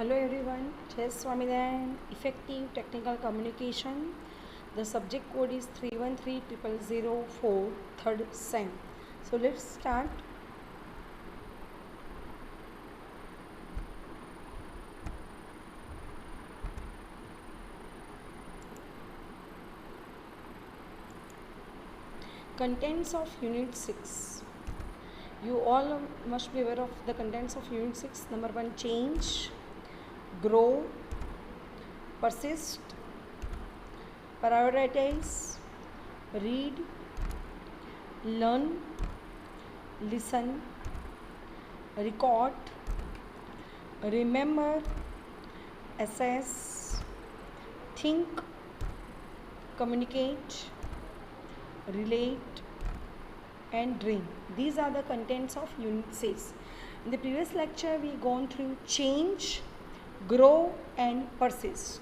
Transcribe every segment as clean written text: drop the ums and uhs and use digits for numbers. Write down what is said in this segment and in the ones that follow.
Hello everyone, Jai Swaminarayan, Effective Technical Communication. The subject code is 3130004, third sem. So let's start. Contents of Unit 6. You all must be aware of the contents of Unit 6. Number 1, change, grow, persist, prioritize, read, learn, listen, record, remember, assess, think, communicate, relate, and dream. These are the contents of Unit 6. In the previous lecture, we gone through change, grow, and persist.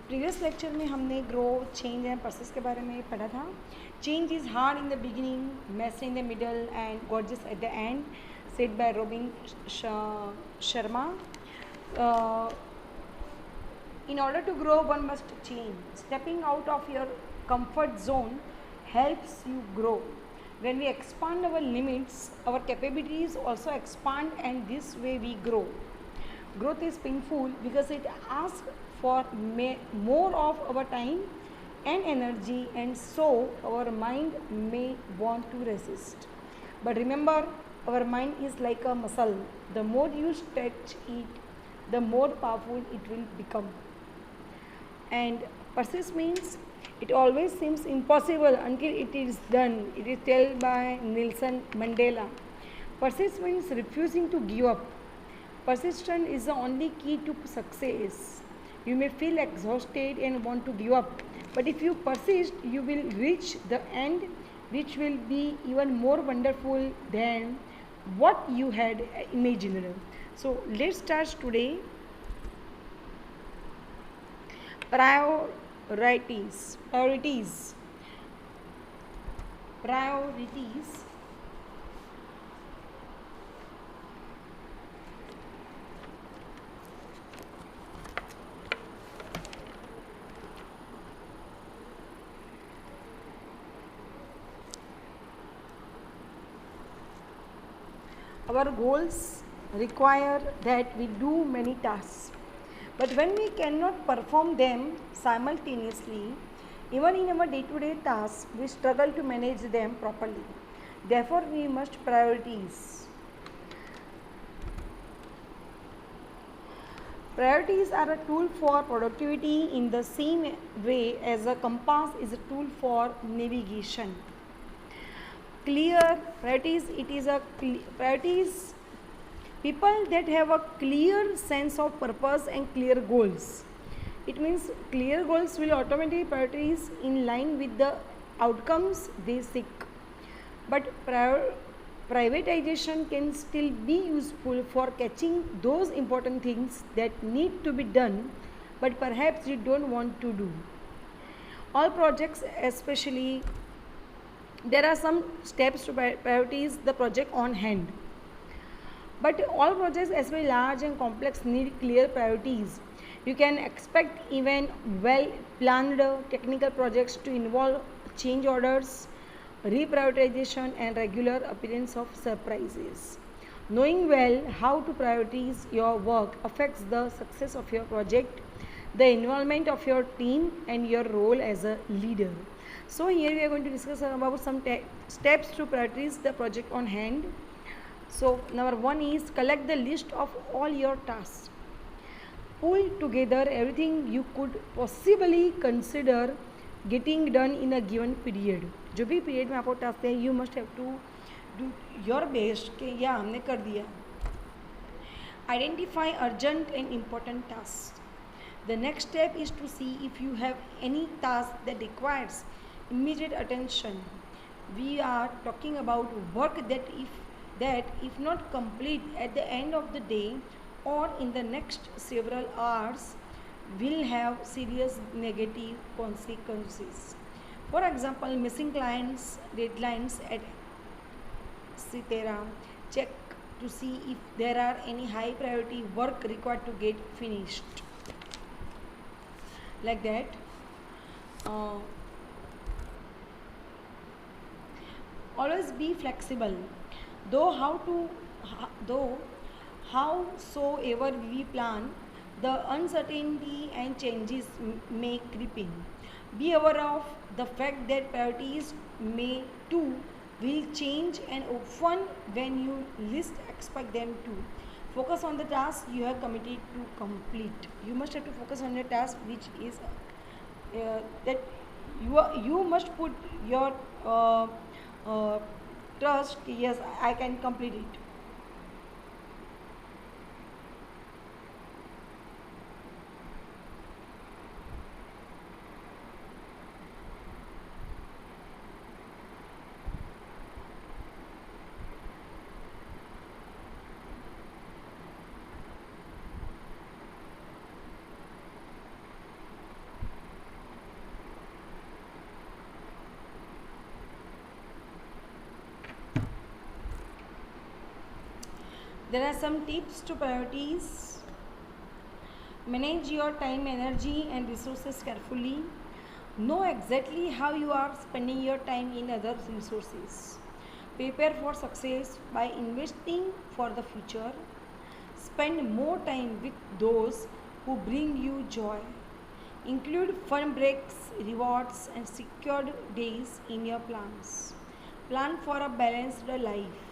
Previous lecture में हमने grow, change and persist के बारे में पढ़ा था. Change is hard in the beginning, messy in the middle and gorgeous at the end, said by Robin Sharma. In order to grow, one must change. Stepping out of your comfort zone helps you grow. When we expand our limits, our capabilities also expand, and this way we grow. Growth is painful because it asks for more of our time and energy, and so our mind may want to resist. But remember, our mind is like a muscle. The more you stretch it, the more powerful it will become. And persist means it always seems impossible until it is done. It is told by Nelson Mandela. Persist means refusing to give up. Persistence is the only key to success. You may feel exhausted and want to give up, but if you persist, you will reach the end, which will be even more wonderful than what you had imagined. So let's start today. Priorities. Our goals require that we do many tasks, but when we cannot perform them simultaneously, even in our day-to-day tasks, we struggle to manage them properly. Therefore, we must prioritize. Priorities are a tool for productivity in the same way as a compass is a tool for navigation. Clear priorities, priorities, people that have a clear sense of purpose and clear goals. It means clear goals will automatically prioritize in line with the outcomes they seek. But privatization can still be useful for catching those important things that need to be done, but perhaps you don't want to do. All projects, especially, there are some steps to prioritize the project on hand. But all projects, as well large and complex, need clear priorities. You can expect even well-planned technical projects to involve change orders, reprioritization, and regular appearance of surprises. Knowing well how to prioritize your work affects the success of your project, the involvement of your team, and your role as a leader. So here we are going to discuss about some steps to prioritize the project on hand. So number 1 is collect the list of all your tasks. Pull together everything you could possibly consider getting done in a given period. जो भी period में आपको task है, you must have to do your best कि यह हमने कर दिया. Identify urgent and important tasks. The next step is to see if you have any task that requires immediate attention. We are talking about work that if not complete at the end of the day or in the next several hours will have serious negative consequences. For example, missing clients' deadlines, etc. Check to see if there are any high priority work required to get finished. Like that. Always be flexible. Though though howsoever we plan, the uncertainty and changes may creep in. Be aware of the fact that priorities may too will change and often when you least expect them to. Focus on the task you have committed to complete. You must have to focus on the task which is that you must put your trust. Yes, I can complete it. There are some tips to priorities. Manage your time, energy, and resources carefully. Know exactly how you are spending your time in other resources. Prepare for success by investing for the future. Spend more time with those who bring you joy. Include fun breaks, rewards, and secured days in your plans. Plan for a balanced life.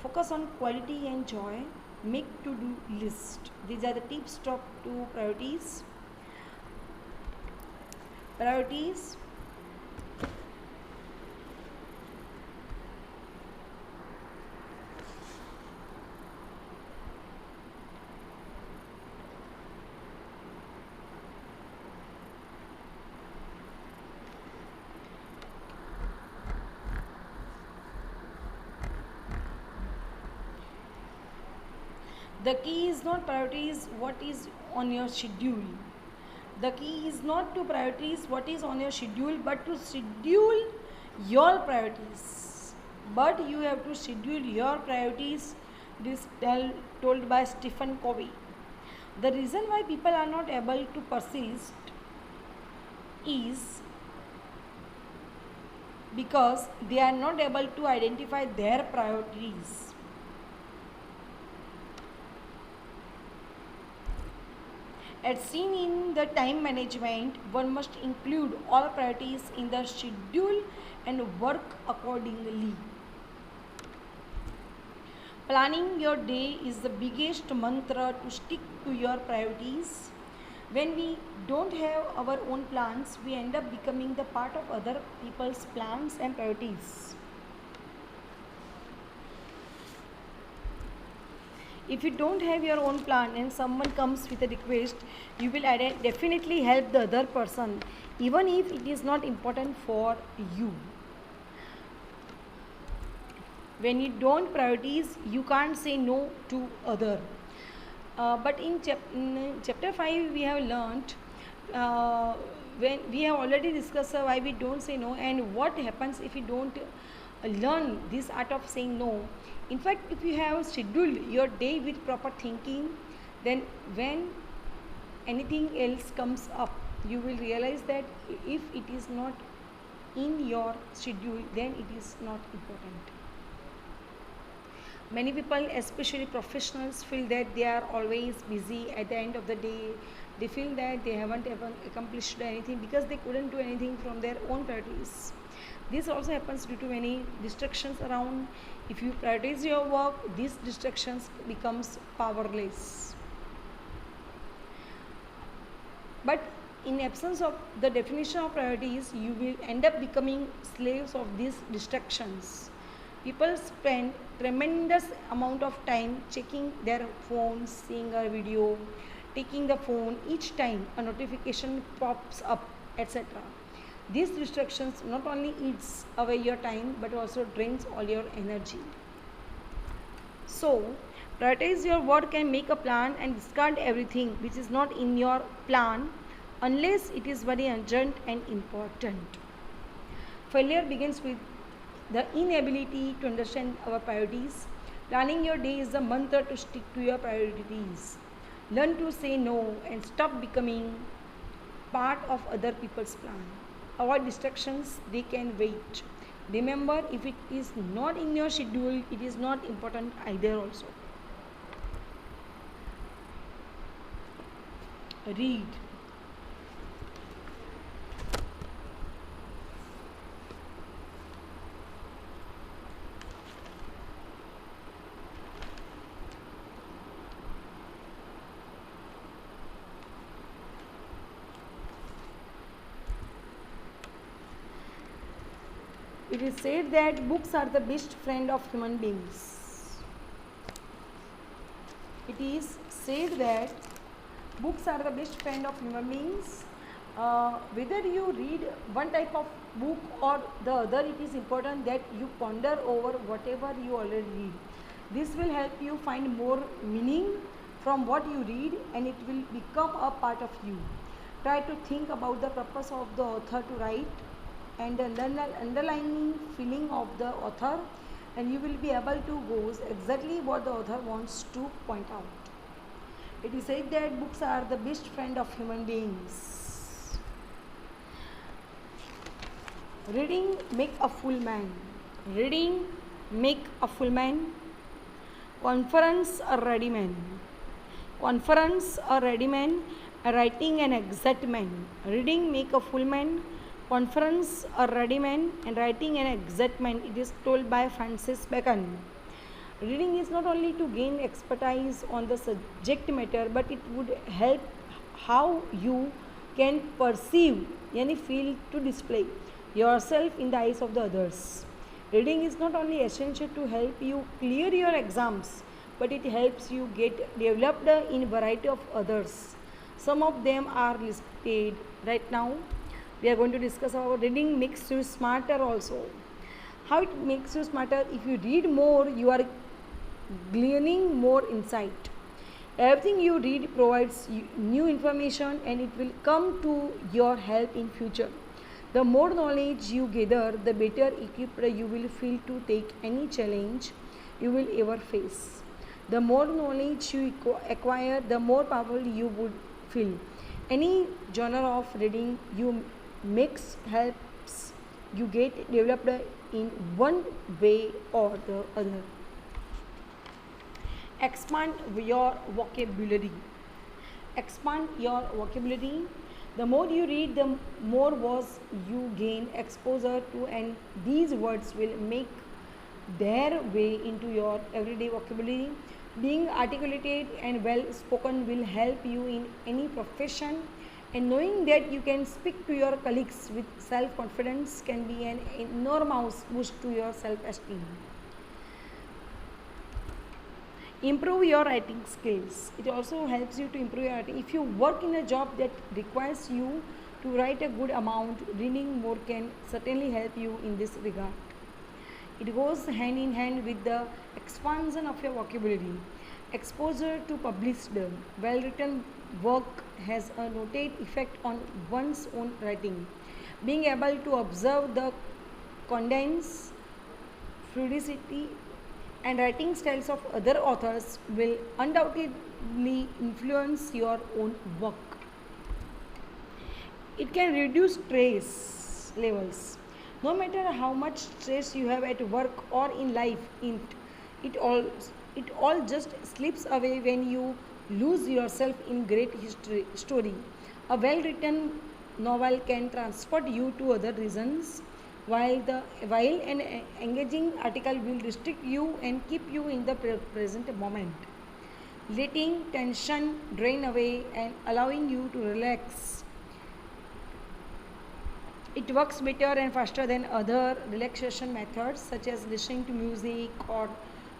Focus on quality and joy. Make to-do list. These are the tips to priorities. Priorities. The key is not priorities what is on your schedule. The key is not to priorities what is on your schedule, but to schedule your priorities. But you have to schedule your priorities. This told by Stephen Covey. The reason why people are not able to persist is because they are not able to identify their priorities. As seen in the time management, one must include all priorities in the schedule and work accordingly. Planning your day is the biggest mantra to stick to your priorities. When we don't have our own plans, we end up becoming the part of other people's plans and priorities. If you don't have your own plan and someone comes with a request, you will definitely help the other person, even if it is not important for you. When you don't priorities, you can't say no to other. But in chapter 5, we have learned, when we have already discussed why we don't say no and what happens if we don't learn this art of saying no. In fact, if you have scheduled your day with proper thinking, then when anything else comes up, you will realize that if it is not in your schedule, then it is not important. Many people, especially professionals, feel that they are always busy. At the end of the day, they feel that they haven't ever accomplished anything because they couldn't do anything from their own priorities. This also happens due to many distractions around. If you prioritize your work, these distractions becomes powerless. But in absence of the definition of priorities, you will end up becoming slaves of these distractions. People spend tremendous amount of time checking their phones, seeing a video, taking the phone each time a notification pops up, etc. These distractions not only eats away your time but also drains all your energy. So, prioritize your work and make a plan and discard everything which is not in your plan unless it is very urgent and important. Failure begins with the inability to understand our priorities. Planning your day is the mantra to stick to your priorities. Learn to say no and stop becoming part of other people's plan. Avoid distractions, they can wait. Remember, if it is not in your schedule, it is not important either also. Read. It is said that books are the best friend of human beings. It is said that books are the best friend of human beings. Whether you read one type of book or the other, it is important that you ponder over whatever you already read. This will help you find more meaning from what you read, and it will become a part of you. Try to think about the purpose of the author to write and the underlying feeling of the author, and you will be able to gauge exactly what the author wants to point out. It is said that books are the best friend of human beings. Reading make a full man. Reading make a full man. Conference a ready man. Conference a ready man. Writing an exact man. Reading make a full man. Conference a ready man, and writing an exact man. It is told by Francis Bacon. Reading is not only to gain expertise on the subject matter, but it would help how you can perceive and feel to display yourself in the eyes of the others. Reading is not only essential to help you clear your exams, but it helps you get developed in variety of others. Some of them are listed right now. We are going to discuss about reading makes you smarter also. How it makes you smarter? If you read more, you are gleaning more insight. Everything you read provides you new information, and it will come to your help in future. The more knowledge you gather, the better equipped you will feel to take any challenge you will ever face. The more knowledge you acquire, the more powerful you would feel. Any genre of reading you mix helps you get developed in one way or the other. Expand your vocabulary. Expand your vocabulary. The more you read, the more words you gain exposure to, and these words will make their way into your everyday vocabulary. Being articulated and well spoken will help you in any profession, and knowing that you can speak to your colleagues with self confidence can be an enormous boost to your self esteem. Improve your writing skills. It also helps you to improve your writing. If you work in a job that requires you to write a good amount, reading more can certainly help you in this regard. It goes hand in hand with the expansion of your vocabulary. Exposure to published, well written work has a noted effect on one's own writing. Being able to observe the cadence, fluidity, and writing styles of other authors will undoubtedly influence your own work. It can reduce stress levels. No matter how much stress you have at work or in life, it all it all just slips away when you lose yourself in great story. A well-written novel can transport you to other regions, while an engaging article will restrict you and keep you in the present moment, letting tension drain away and allowing you to relax. It works better and faster than other relaxation methods such as listening to music or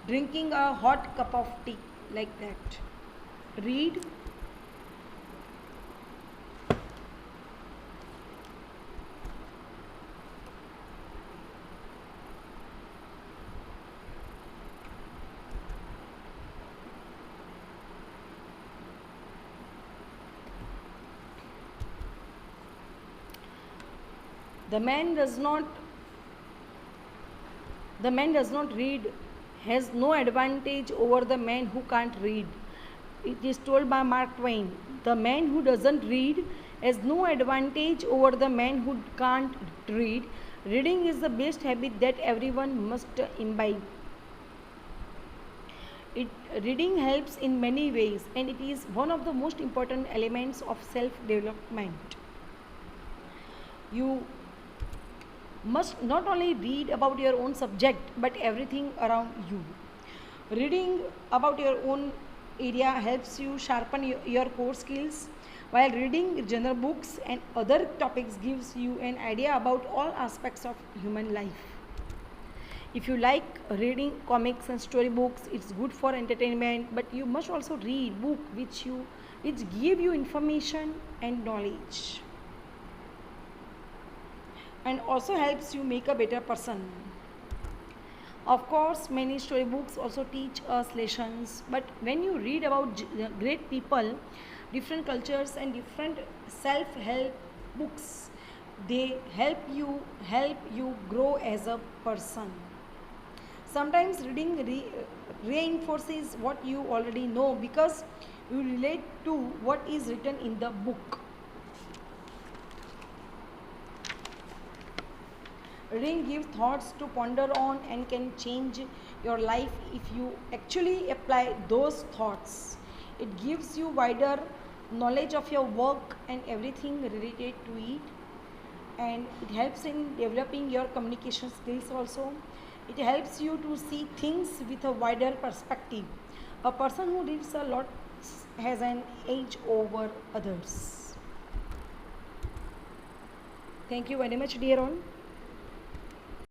drinking a hot cup of tea, like that. Read. The man does not read has no advantage over the man who can't read. It is told by Mark Twain. The man who doesn't read has no advantage over the man who can't read. Reading is the best habit that everyone must imbibe. Reading helps in many ways, and it is one of the most important elements of self-development. You must not only read about your own subject but everything around you. Reading about your own area helps you sharpen your core skills, while reading general books and other topics gives you an idea about all aspects of human life. If you like reading comics and storybooks, it's good for entertainment, but you must also read books which give you information and knowledge, and also helps you make a better person. Of course, many storybooks also teach us lessons, but when you read about great people, different cultures and different self-help books, they help you grow as a person. Sometimes reading reinforces what you already know because you relate to what is written in the book. Reading gives thoughts to ponder on and can change your life if you actually apply those thoughts. It gives you wider knowledge of your work and everything related to it, and it helps in developing your communication skills also. It helps you to see things with a wider perspective. A person who reads a lot has an edge over others. Thank you very much, dear all.